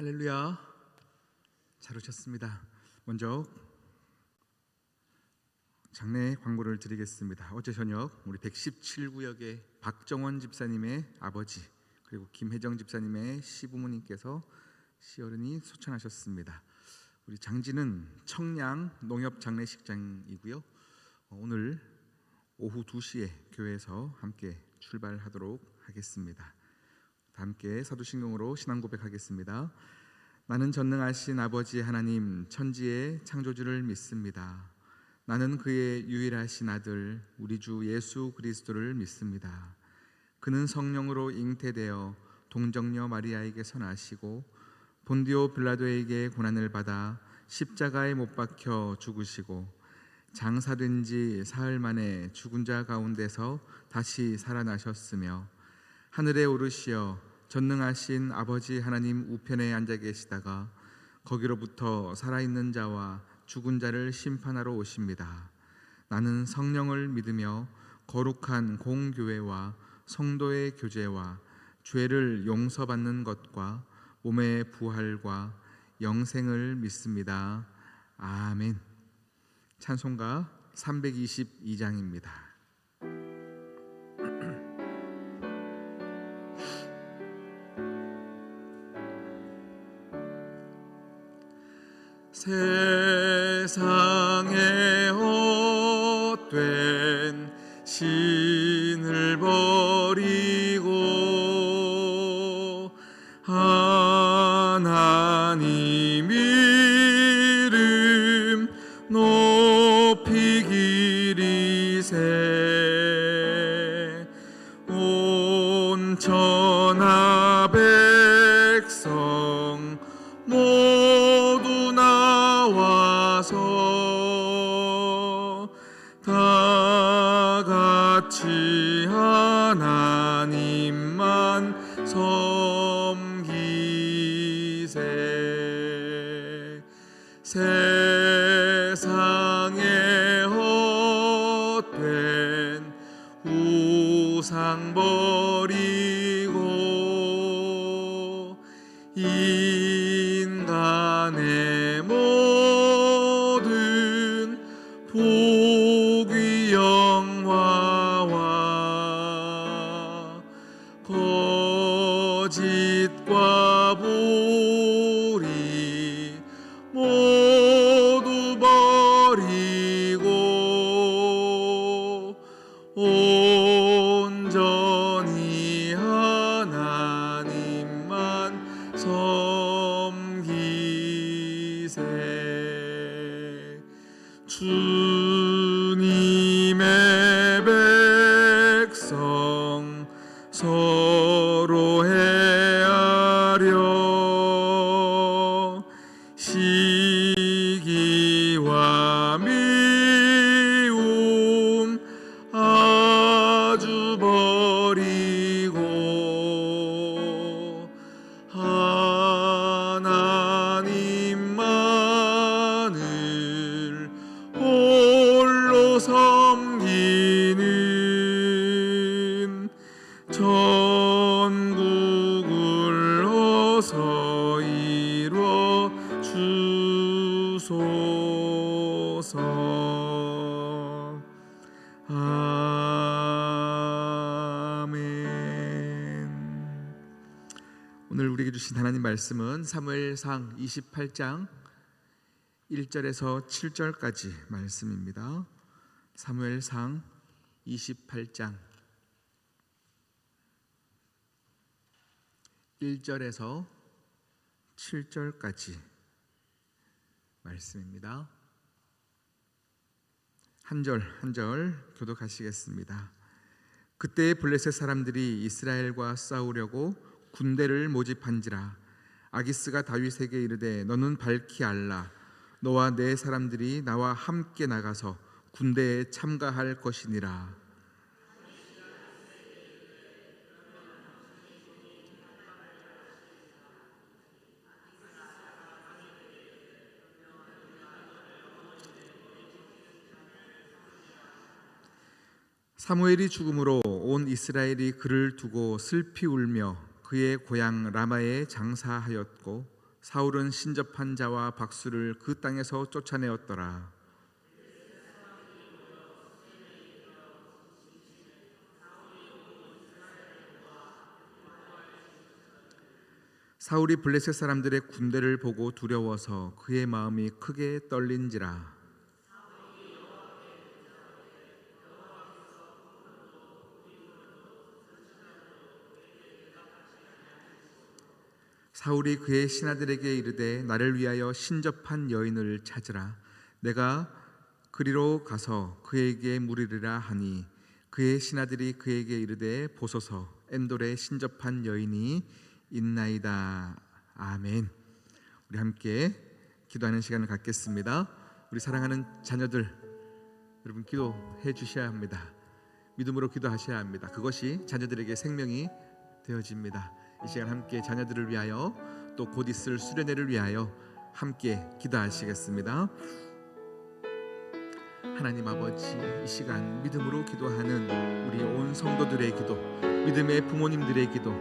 할렐루야. 잘 오셨습니다. 먼저 장례 광고를 드리겠습니다. 어제 저녁 우리 117구역의 박정원 집사님의 아버지 그리고 김혜정 집사님의 시부모님께서 시어른이 소천하셨습니다. 우리 장지는 청량 농협장례식장이고요. 오늘 오후 2시에 교회에서 함께 출발하도록 하겠습니다. 함께 사도신경으로 신앙 고백하겠습니다. 나는 전능하신 아버지 하나님 천지의 창조주를 믿습니다. 나는 그의 유일하신 아들 우리 주 예수 그리스도를 믿습니다. 그는 성령으로 잉태되어 동정녀 마리아에게서 나시고 본디오 빌라도에게 고난을 받아 십자가에 못 박혀 죽으시고 장사된 지 사흘 만에 죽은 자 가운데서 다시 살아나셨으며 하늘에 오르시어 전능하신 아버지 하나님 우편에 앉아 계시다가 거기로부터 살아있는 자와 죽은 자를 심판하러 오십니다. 나는 성령을 믿으며 거룩한 공교회와 성도의 교제와 죄를 용서받는 것과 몸의 부활과 영생을 믿습니다. 아멘. 찬송가 322장입니다. 세상에 헛된 신을 버리고 하나님 이름 높이 기리세 온 천하 백성 모두 나와서 다 같이 하나님만 섬기세 세상에 헛된 우상 버리고 인간의 모든 복위 영화와 거짓과 불의 모두 버리고 온전히 하나님만 섬기세 주님의 백성 서로 헤아려 시기와 미움 아주 버리고 하나님만을 홀로 섬기는 천국을 어서 이루어 주소서. 아멘. 오늘 우리에게 주신 하나님 말씀은 사무엘상 28장 1절에서 7절까지 말씀입니다. 사무엘상 28장 1절에서 7절까지 말씀입니다. 한 절 한 절 교독하시겠습니다. 그때 블레셋 사람들이 이스라엘과 싸우려고 군대를 모집한지라 아기스가 다윗에게 이르되 너는 밝히 알라 너와 내 사람들이 나와 함께 나가서 군대에 참가할 것이니라. 사무엘이 죽음으로 온 이스라엘이 그를 두고 슬피 울며 그의 고향 라마에 장사하였고 사울은 신접한 자와 박수를 그 땅에서 쫓아내었더라. 사울이 블레셋 사람들의 군대를 보고 두려워서 그의 마음이 크게 떨린지라. 사울이 그의 신하들에게 이르되 나를 위하여 신접한 여인을 찾으라. 내가 그리로 가서 그에게 물으리라 하니 그의 신하들이 그에게 이르되 보소서 엔돌에 신접한 여인이 있나이다. 아멘. 우리 함께 기도하는 시간을 갖겠습니다. 우리 사랑하는 자녀들, 여러분 기도해 주셔야 합니다. 믿음으로 기도하셔야 합니다. 그것이 자녀들에게 생명이 되어집니다. 이 시간 함께 자녀들을 위하여 또 곧 있을 수련회를 위하여 함께 기도하시겠습니다. 하나님 아버지, 이 시간 믿음으로 기도하는 우리 온 성도들의 기도, 믿음의 부모님들의 기도,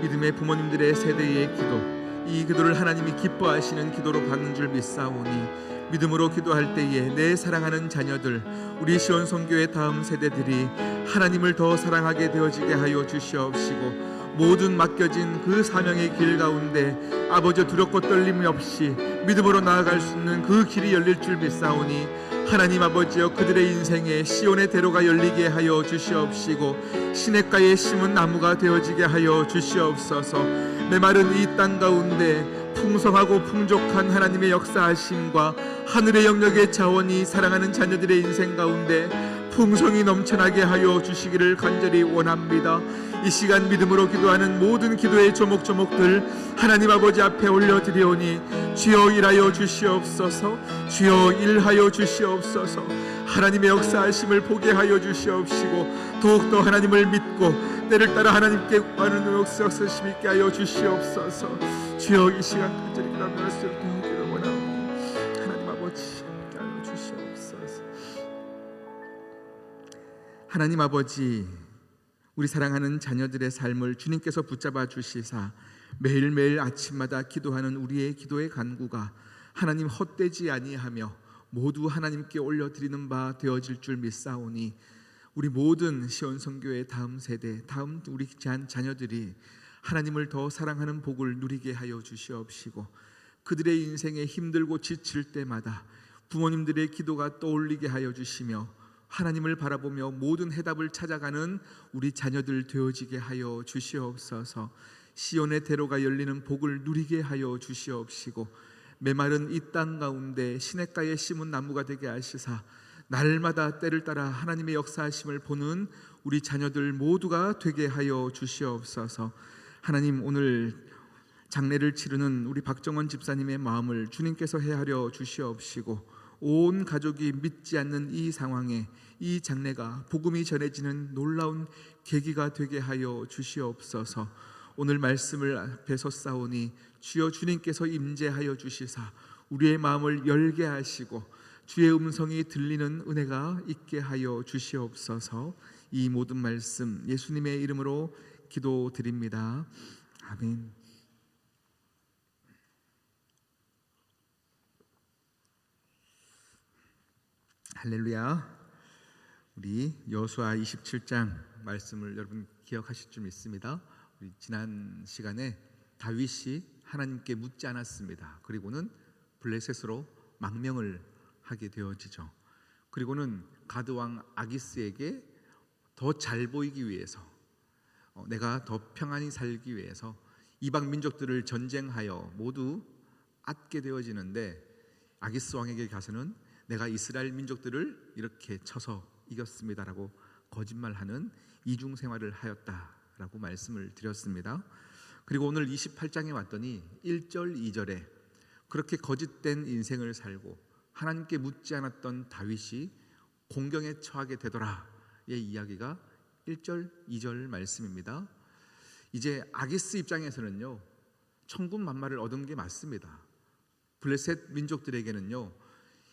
믿음의 부모님들의 세대의 기도, 이 기도를 하나님이 기뻐하시는 기도로 받는 줄 믿사오니 믿음으로 기도할 때에 내 사랑하는 자녀들, 우리 시온성교의 다음 세대들이 하나님을 더 사랑하게 되어지게 하여 주시옵시고 모든 맡겨진 그 사명의 길 가운데 아버지 두렵고 떨림이 없이 믿음으로 나아갈 수 있는 그 길이 열릴 줄 믿사오니 하나님 아버지여 그들의 인생에 시온의 대로가 열리게 하여 주시옵시고 시냇가에 심은 나무가 되어지게 하여 주시옵소서. 메마른 이 땅 가운데 풍성하고 풍족한 하나님의 역사하심과 하늘의 영역의 자원이 사랑하는 자녀들의 인생 가운데 풍성이 넘쳐나게 하여 주시기를 간절히 원합니다. 이 시간 믿음으로 기도하는 모든 기도의 조목조목들 하나님 아버지 앞에 올려드리오니 주여 일하여 주시옵소서. 주여 일하여 주시옵소서. 하나님의 역사하심을 보게 하여 주시옵시고 더욱더 하나님을 믿고 때를 따라 하나님께 구하는 역사하심 있게 하여 주시옵소서. 주여 이 시간 간절히 기도하며 말씀을 드리기를 원하오니 하나님 아버지 함께 하여 주시옵소서. 하나님 아버지, 우리 사랑하는 자녀들의 삶을 주님께서 붙잡아 주시사 매일매일 아침마다 기도하는 우리의 기도의 간구가 하나님 헛되지 아니하며 모두 하나님께 올려드리는 바 되어질 줄 믿사오니 우리 모든 시온성교의 다음 세대, 다음 우리 자녀들이 하나님을 더 사랑하는 복을 누리게 하여 주시옵시고 그들의 인생에 힘들고 지칠 때마다 부모님들의 기도가 떠올리게 하여 주시며 하나님을 바라보며 모든 해답을 찾아가는 우리 자녀들 되어지게 하여 주시옵소서. 시온의 대로가 열리는 복을 누리게 하여 주시옵시고 메마른 이 땅 가운데 시냇가에 심은 나무가 되게 하시사 날마다 때를 따라 하나님의 역사하심을 보는 우리 자녀들 모두가 되게 하여 주시옵소서. 하나님, 오늘 장례를 치르는 우리 박정원 집사님의 마음을 주님께서 헤아려 주시옵시고 온 가족이 믿지 않는 이 상황에 이 장례가 복음이 전해지는 놀라운 계기가 되게 하여 주시옵소서. 오늘 말씀을 앞에 섰사오니 주여 주님께서 임재하여 주시사 우리의 마음을 열게 하시고 주의 음성이 들리는 은혜가 있게 하여 주시옵소서. 이 모든 말씀 예수님의 이름으로 기도드립니다. 아멘. 할렐루야. 우리 여호수아 27장 말씀을 여러분 기억하실 줄 믿습니다. 우리 지난 시간에 다윗이 하나님께 묻지 않았습니다. 그리고는 블레셋으로 망명을 하게 되어지죠. 그리고는 가드 왕 아기스에게 더 잘 보이기 위해서 내가 더 평안히 살기 위해서 이방 민족들을 전쟁하여 모두 앗게 되어지는데 아기스 왕에게 가서는 내가 이스라엘 민족들을 이렇게 쳐서 이겼습니다라고 거짓말하는 이중 생활을 하였다라고 말씀을 드렸습니다. 그리고 오늘 28장에 왔더니 1절 2절에 그렇게 거짓된 인생을 살고 하나님께 묻지 않았던 다윗이 공경에 처하게 되더라의 이야기가 1절 2절 말씀입니다. 이제 아기스 입장에서는요 천군만마를 얻은 게 맞습니다. 블레셋 민족들에게는요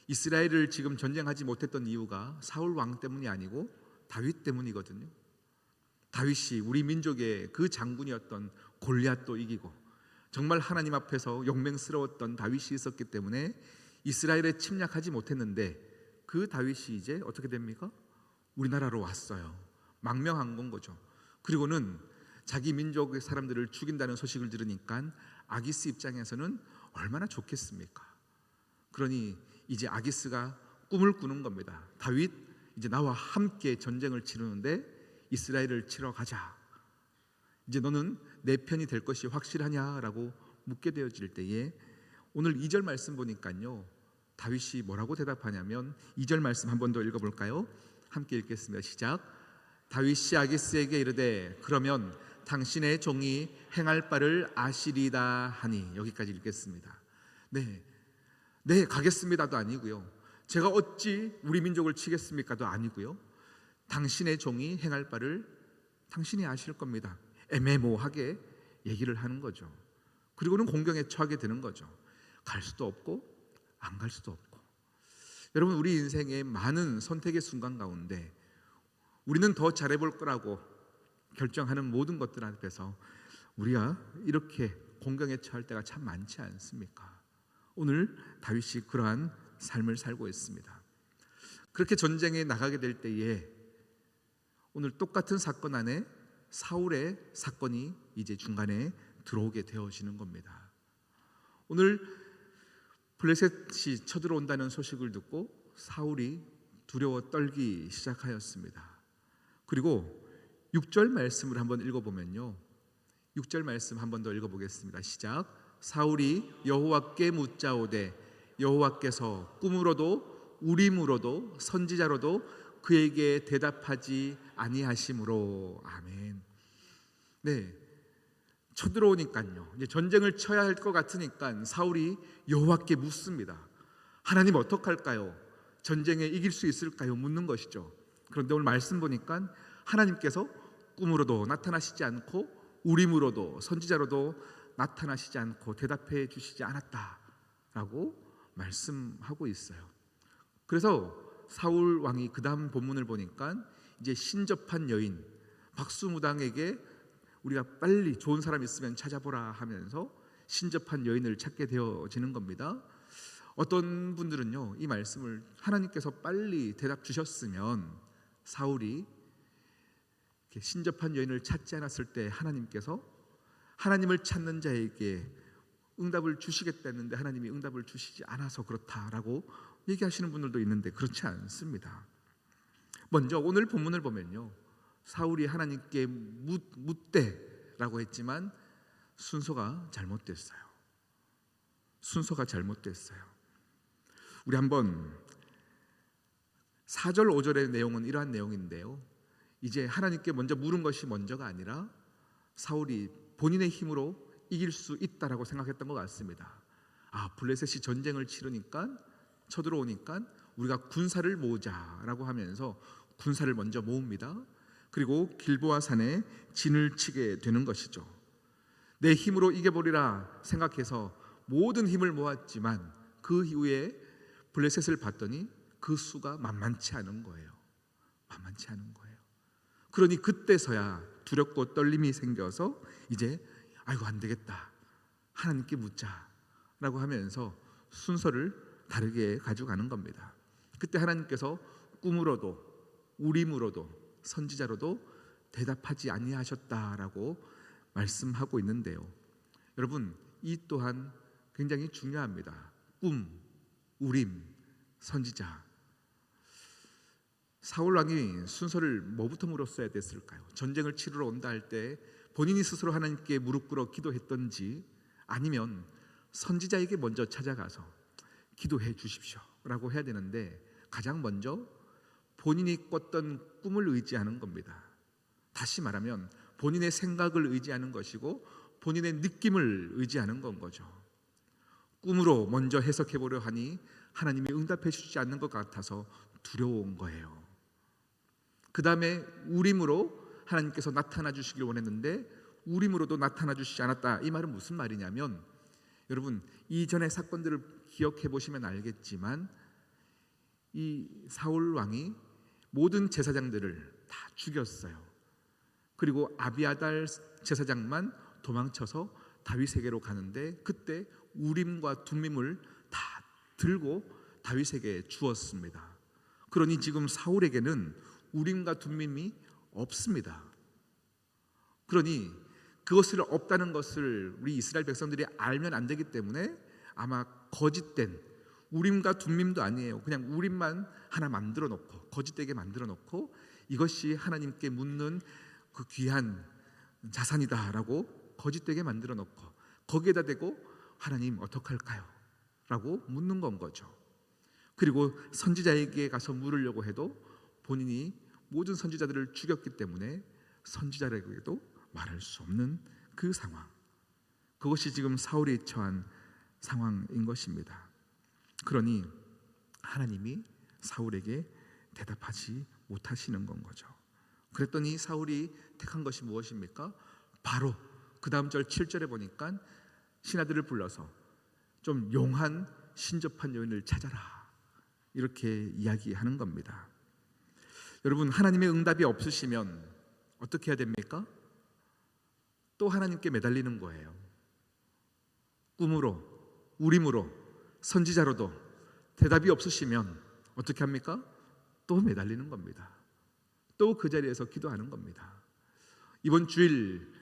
이스라엘을 지금 전쟁하지 못했던 이유가 사울 왕 때문이 아니고 다윗 때문이거든요. 다윗이 우리 민족의 그 장군이었던 골리앗도 이기고 정말 하나님 앞에서 용맹스러웠던 다윗이 있었기 때문에 이스라엘에 침략하지 못했는데 그 다윗이 이제 어떻게 됩니까? 우리나라로 왔어요. 망명한 건 거죠. 그리고는 자기 민족의 사람들을 죽인다는 소식을 들으니까 아기스 입장에서는 얼마나 좋겠습니까? 그러니 이제 아기스가 꿈을 꾸는 겁니다. 다윗, 이제 나와 함께 전쟁을 치르는데 이스라엘을 치러 가자. 이제 너는 내 편이 될 것이 확실하냐라고 묻게 되어질 때에 오늘 2절 말씀 보니까요, 다윗이 뭐라고 대답하냐면 2절 말씀 한 번 더 읽어볼까요? 함께 읽겠습니다. 시작. 다윗이 아기스에게 이르되 그러면 당신의 종이 행할 바를 아시리다 하니. 여기까지 읽겠습니다. 네 가겠습니다도 아니고요, 제가 어찌 우리 민족을 치겠습니까도 아니고요, 당신의 종이 행할 바를 당신이 아실 겁니다. 애매모호하게 얘기를 하는 거죠. 그리고는 공경에 처하게 되는 거죠. 갈 수도 없고 안 갈 수도 없고. 여러분, 우리 인생의 많은 선택의 순간 가운데 우리는 더 잘해볼 거라고 결정하는 모든 것들 앞에서 우리가 이렇게 공경에 처할 때가 참 많지 않습니까? 오늘 다윗이 그러한 삶을 살고 있습니다. 그렇게 전쟁에 나가게 될 때에 오늘 똑같은 사건 안에 사울의 사건이 이제 중간에 들어오게 되어지는 겁니다. 오늘 블레셋이 쳐들어온다는 소식을 듣고 사울이 두려워 떨기 시작하였습니다. 그리고 6절 말씀을 한번 읽어보면요, 6절 말씀 한번 더 읽어보겠습니다. 시작. 사울이 여호와께 묻자오되 여호와께서 꿈으로도 우림으로도 선지자로도 그에게 대답하지 아니하심으로. 아멘. 쳐들어오니까요, 이제 전쟁을 쳐야 할 것 같으니까 사울이 여호와께 묻습니다. 하나님 어떡할까요? 전쟁에 이길 수 있을까요? 묻는 것이죠. 그런데 오늘 말씀 보니까 하나님께서 꿈으로도 나타나시지 않고 우림으로도 선지자로도 나타나시지 않고 대답해 주시지 않았다라고 말씀하고 있어요. 그래서 사울 왕이 그 다음 본문을 보니까 이제 신접한 여인 박수무당에게 우리가 빨리 좋은 사람 있으면 찾아보라 하면서 신접한 여인을 찾게 되어지는 겁니다. 어떤 분들은요, 이 말씀을 하나님께서 빨리 대답 주셨으면 사울이 신접한 여인을 찾지 않았을 때 하나님께서 하나님을 찾는 자에게 응답을 주시겠다 했는데 하나님이 응답을 주시지 않아서 그렇다라고 얘기하시는 분들도 있는데 그렇지 않습니다. 먼저 오늘 본문을 보면요, 사울이 하나님께 묻대라고 했지만 순서가 잘못됐어요. 순서가 잘못됐어요. 우리 한번 4절 5절의 내용은 이러한 내용인데요, 이제 하나님께 먼저 물은 것이 먼저가 아니라 사울이 본인의 힘으로 이길 수 있다라고 생각했던 것 같습니다. 블레셋이 전쟁을 치르니까 쳐들어오니까 우리가 군사를 모으자라고 하면서 군사를 먼저 모읍니다. 그리고 길보아 산에 진을 치게 되는 것이죠. 내 힘으로 이겨보리라 생각해서 모든 힘을 모았지만 그 이후에 블레셋을 봤더니 그 수가 만만치 않은 거예요. 만만치 않은 거예요. 그러니 그때서야 두렵고 떨림이 생겨서 이제 아이고 안 되겠다, 하나님께 묻자라고 하면서 순서를 다르게 가져가는 겁니다. 그때 하나님께서 꿈으로도 우림으로도 선지자로도 대답하지 아니하셨다라고 말씀하고 있는데요, 여러분, 이 또한 굉장히 중요합니다. 꿈, 우림, 선지자. 사울 왕이 순서를 뭐부터 물었어야 됐을까요? 전쟁을 치르러 온다 할 때 본인이 스스로 하나님께 무릎 꿇어 기도했던지 아니면 선지자에게 먼저 찾아가서 기도해 주십시오 라고 해야 되는데 가장 먼저 본인이 꿨던 꿈을 의지하는 겁니다. 다시 말하면 본인의 생각을 의지하는 것이고 본인의 느낌을 의지하는 건 거죠. 꿈으로 먼저 해석해 보려 하니 하나님이 응답해 주시지 않는 것 같아서 두려운 거예요. 그 다음에 우림으로 하나님께서 나타나 주시길 원했는데 우림으로도 나타나 주시지 않았다. 이 말은 무슨 말이냐면, 여러분 이전의 사건들을 기억해 보시면 알겠지만 이 사울 왕이 모든 제사장들을 다 죽였어요. 그리고 아비아달 제사장만 도망쳐서 다윗에게로 가는데 그때 우림과 둠밈을 다 들고 다윗에게 주었습니다. 그러니 지금 사울에게는 우림과 둠밈이 없습니다. 그러니 그것을 없다는 것을 우리 이스라엘 백성들이 알면 안 되기 때문에 아마 거짓된 우림과 둠밈도 아니에요. 그냥 우림만 하나 만들어 놓고 거짓되게 만들어 놓고 이것이 하나님께 묻는 그 귀한 자산이다라고 거짓되게 만들어 놓고 거기에다 대고 하나님 어떡할까요? 라고 묻는 건 거죠. 그리고 선지자에게 가서 물으려고 해도 본인이 모든 선지자들을 죽였기 때문에 선지자에게도 말할 수 없는 그 상황, 그것이 지금 사울이 처한 상황인 것입니다. 그러니 하나님이 사울에게 대답하지 못하시는 건 거죠. 그랬더니 사울이 택한 것이 무엇입니까? 바로 그 다음 절 7절에 보니까 신하들을 불러서 좀 용한 신접한 여인을 찾아라, 이렇게 이야기하는 겁니다. 여러분, 하나님의 응답이 없으시면 어떻게 해야 됩니까? 또 하나님께 매달리는 거예요. 꿈으로, 우림으로, 선지자로도 대답이 없으시면 어떻게 합니까? 또 매달리는 겁니다. 또 그 자리에서 기도하는 겁니다. 이번 주일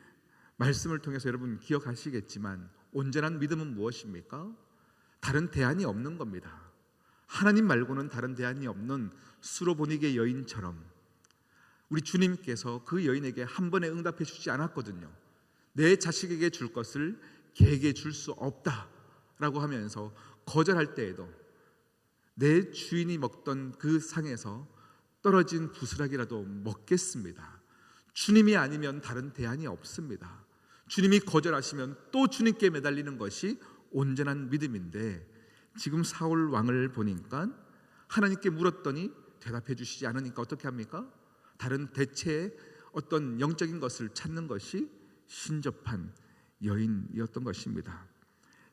말씀을 통해서 여러분 기억하시겠지만 온전한 믿음은 무엇입니까? 다른 대안이 없는 겁니다. 하나님 말고는 다른 대안이 없는 수로보니게 여인처럼 우리 주님께서 그 여인에게 한 번에 응답해 주지 않았거든요. 내 자식에게 줄 것을 걔에게 줄 수 없다라고 하면서 거절할 때에도 내 주인이 먹던 그 상에서 떨어진 부스락이라도 먹겠습니다. 주님이 아니면 다른 대안이 없습니다. 주님이 거절하시면 또 주님께 매달리는 것이 온전한 믿음인데 지금 사울 왕을 보니까 하나님께 물었더니 대답해 주시지 않으니까 어떻게 합니까? 다른 대체의 어떤 영적인 것을 찾는 것이 신접한 여인이었던 것입니다.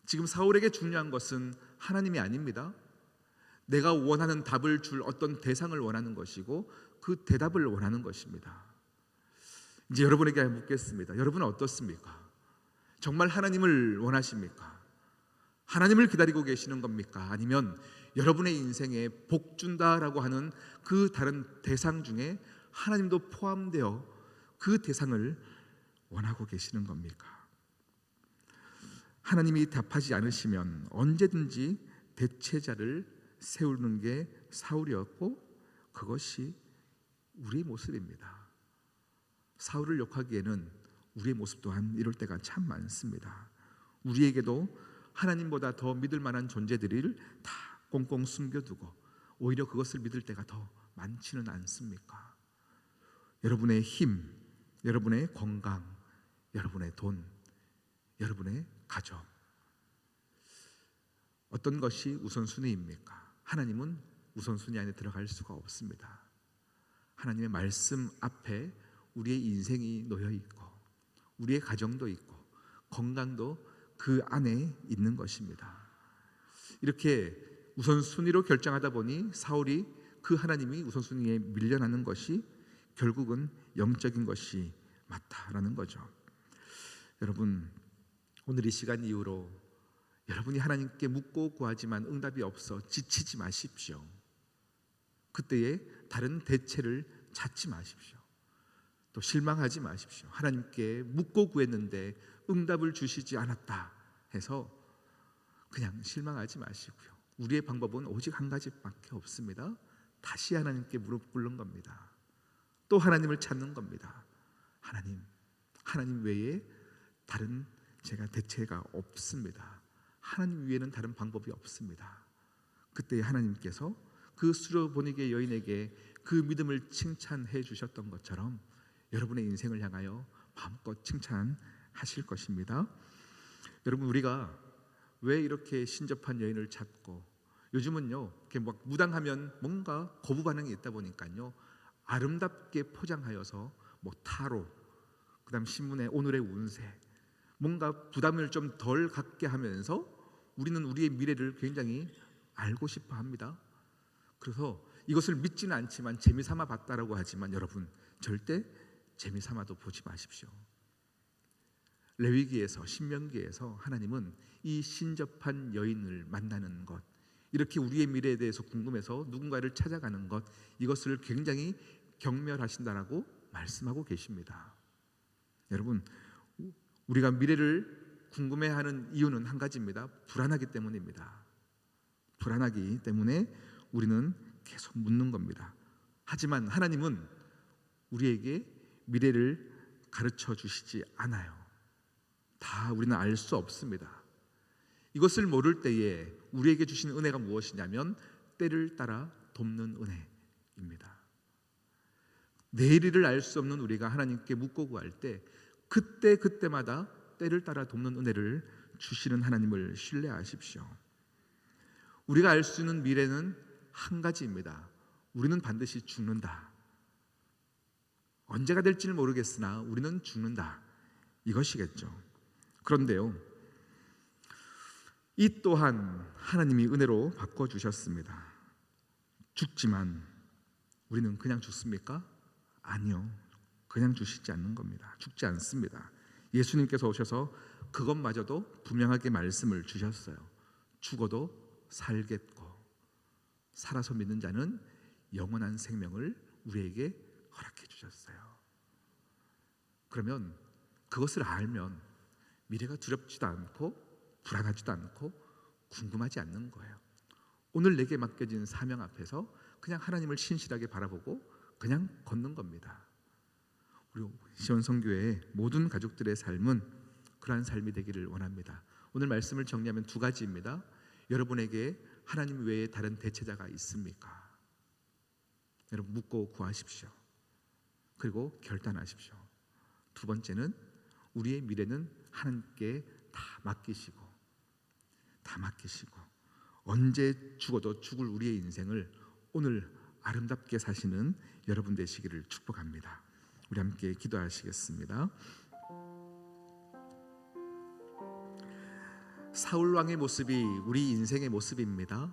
지금 사울에게 중요한 것은 하나님이 아닙니다. 내가 원하는 답을 줄 어떤 대상을 원하는 것이고 그 대답을 원하는 것입니다. 이제 여러분에게 묻겠습니다. 여러분은 어떻습니까? 정말 하나님을 원하십니까? 하나님을 기다리고 계시는 겁니까? 아니면 여러분의 인생에 복 준다라고 하는 그 다른 대상 중에 하나님도 포함되어 그 대상을 원하고 계시는 겁니까? 하나님이 답하지 않으시면 언제든지 대체자를 세우는 게 사울이었고 그것이 우리의 모습입니다. 사울을 욕하기에는 우리의 모습 또한 이럴 때가 참 많습니다. 우리에게도 하나님보다 더 믿을 만한 존재들을 다 꽁꽁 숨겨두고 오히려 그것을 믿을 때가 더 많지는 않습니까? 여러분의 힘, 여러분의 건강, 여러분의 돈, 여러분의 가족, 어떤 것이 우선순위입니까? 하나님은 우선순위 안에 들어갈 수가 없습니다. 하나님의 말씀 앞에 우리의 인생이 놓여 있고 우리의 가정도 있고 건강도 그 안에 있는 것입니다. 이렇게 우선순위로 결정하다 보니 사울이 그 하나님이 우선순위에 밀려나는 것이 결국은 영적인 것이 맞다라는 거죠. 여러분, 오늘 이 시간 이후로 여러분이 하나님께 묻고 구하지만 응답이 없어 지치지 마십시오. 그때에 다른 대체를 찾지 마십시오. 또 실망하지 마십시오. 하나님께 묻고 구했는데 응답을 주시지 않았다 해서 그냥 실망하지 마시고요. 우리의 방법은 오직 한 가지밖에 없습니다. 다시 하나님께 무릎 꿇는 겁니다. 또 하나님을 찾는 겁니다. 하나님 외에 다른 제가 대체가 없습니다. 하나님 위에는 다른 방법이 없습니다. 그때 하나님께서 그 수로보니게 여인에게 그 믿음을 칭찬해 주셨던 것처럼 여러분의 인생을 향하여 마음껏 칭찬하실 것입니다. 여러분, 우리가 왜 이렇게 신접한 여인을 찾고 요즘은요 이렇게 막 무당하면 뭔가 거부 반응이 있다 보니까요 아름답게 포장하여서 뭐 타로, 그다음 신문에 오늘의 운세, 뭔가 부담을 좀 덜 갖게 하면서 우리는 우리의 미래를 굉장히 알고 싶어 합니다. 그래서 이것을 믿지는 않지만 재미삼아 봤다라고 하지만 여러분 절대 재미삼아도 보지 마십시오. 레위기에서 신명기에서 하나님은 이 신접한 여인을 만나는 것, 이렇게 우리의 미래에 대해서 궁금해서 누군가를 찾아가는 것, 이것을 굉장히 경멸하신다라고 말씀하고 계십니다. 여러분, 우리가 미래를 궁금해하는 이유는 한 가지입니다. 불안하기 때문입니다. 불안하기 때문에 우리는 계속 묻는 겁니다. 하지만 하나님은 우리에게 미래를 가르쳐 주시지 않아요. 다 우리는 알 수 없습니다. 이것을 모를 때에 우리에게 주신 은혜가 무엇이냐면 때를 따라 돕는 은혜입니다. 내일을 알 수 없는 우리가 하나님께 묻고 구할 때 그때마다 때를 따라 돕는 은혜를 주시는 하나님을 신뢰하십시오. 우리가 알 수 있는 미래는 한 가지입니다. 우리는 반드시 죽는다. 언제가 될지는 모르겠으나 우리는 죽는다. 이것이겠죠. 그런데요, 이 또한 하나님이 은혜로 바꿔주셨습니다. 죽지만 우리는 그냥 죽습니까? 아니요, 그냥 주시지 않는 겁니다. 죽지 않습니다. 예수님께서 오셔서 그것마저도 분명하게 말씀을 주셨어요. 죽어도 살겠고 살아서 믿는 자는 영원한 생명을 우리에게 허락해 주셨어요. 그러면 그것을 알면 미래가 두렵지도 않고 불안하지도 않고 궁금하지 않는 거예요. 오늘 내게 맡겨진 사명 앞에서 그냥 하나님을 신실하게 바라보고 그냥 걷는 겁니다. 우리 시온성교회의 모든 가족들의 삶은 그러한 삶이 되기를 원합니다. 오늘 말씀을 정리하면 두 가지입니다. 여러분에게 하나님 외에 다른 대체자가 있습니까? 여러분 묻고 구하십시오. 그리고 결단하십시오. 두 번째는 우리의 미래는 하나님께 다 맡기시고 언제 죽어도 죽을 우리의 인생을 오늘 아름답게 사시는 여러분 되시기를 축복합니다. 우리 함께 기도하시겠습니다. 사울 왕의 모습이 우리 인생의 모습입니다.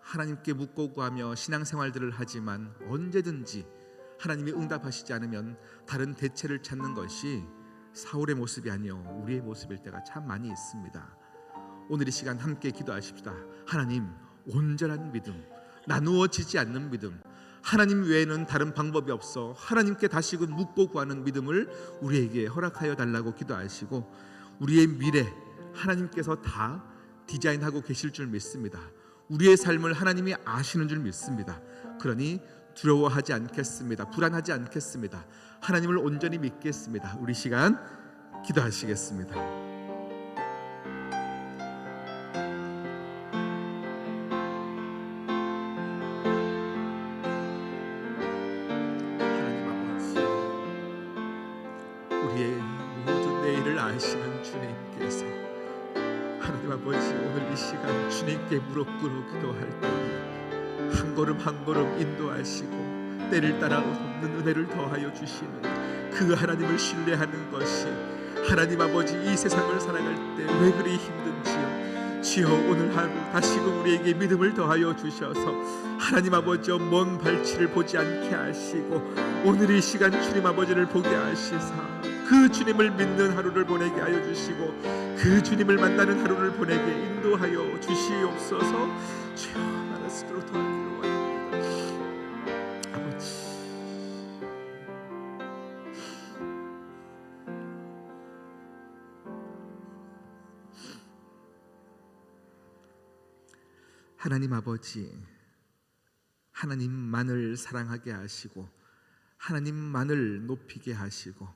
하나님께 묻고 구하며 신앙생활들을 하지만 언제든지 하나님이 응답하시지 않으면 다른 대체를 찾는 것이 사울의 모습이 아니요 우리의 모습일 때가 참 많이 있습니다. 오늘 이 시간 함께 기도하십시다. 하나님, 온전한 믿음, 나누어지지 않는 믿음, 하나님 외에는 다른 방법이 없어 하나님께 다시금 묻고 구하는 믿음을 우리에게 허락하여 달라고 기도하시고, 우리의 미래 하나님께서 다 디자인하고 계실 줄 믿습니다. 우리의 삶을 하나님이 아시는 줄 믿습니다. 그러니 두려워하지 않겠습니다. 불안하지 않겠습니다. 하나님을 온전히 믿겠습니다. 우리 시간 기도하시겠습니다. 우리의 모든 내일을 아시는 주님께서 하나님 아버지, 오늘 이 시간 주님께 무릎 꿇어 기도할 때 한 걸음 한 걸음 인도하시고 때를 따라 돕는 은혜를 더하여 주시는 그 하나님을 신뢰하는 것이, 하나님 아버지 이 세상을 살아갈 때 왜 그리 힘든지요. 주여, 오늘 하루 다시금 우리에게 믿음을 더하여 주셔서 하나님 아버지여 먼 발치를 보지 않게 하시고 오늘 이 시간 주님 아버지를 보게 하시사 그 주님을 믿는 하루를 보내게 하여 주시고 그 주님을 만나는 하루를 보내게 인도하여 주시옵소서. 주여, 나라 스스로 도와주기를 원합니다. 아버지, 하나님 아버지, 하나님만을 사랑하게 하시고 하나님만을 높이게 하시고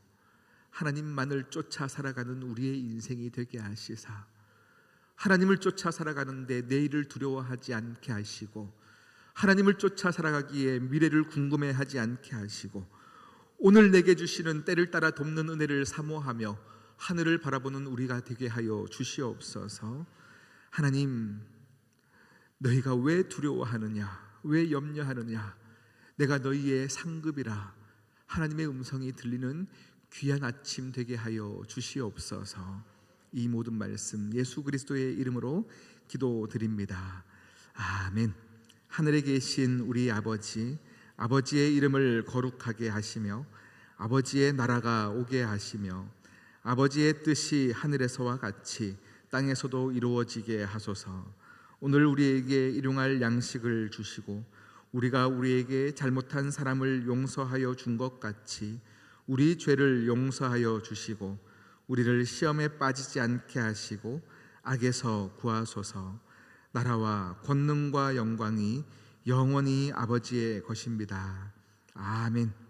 하나님만을 쫓아 살아가는 우리의 인생이 되게 하시사, 하나님을 쫓아 살아가는데 내일을 두려워하지 않게 하시고 하나님을 쫓아 살아가기에 미래를 궁금해하지 않게 하시고 오늘 내게 주시는 때를 따라 돕는 은혜를 사모하며 하늘을 바라보는 우리가 되게 하여 주시옵소서. 하나님, 너희가 왜 두려워하느냐, 왜 염려하느냐, 내가 너희의 상급이라 하나님의 음성이 들리는 귀한 아침 되게 하여 주시옵소서. 이 모든 말씀 예수 그리스도의 이름으로 기도드립니다. 아멘. 하늘에 계신 우리 아버지, 아버지의 이름을 거룩하게 하시며 아버지의 나라가 오게 하시며 아버지의 뜻이 하늘에서와 같이 땅에서도 이루어지게 하소서. 오늘 우리에게 일용할 양식을 주시고 우리가 우리에게 잘못한 사람을 용서하여 준 것 같이 우리 죄를 용서하여 주시고 우리를 시험에 빠지지 않게 하시고 악에서 구하소서. 나라와 권능과 영광이 영원히 아버지의 것입니다. 아멘.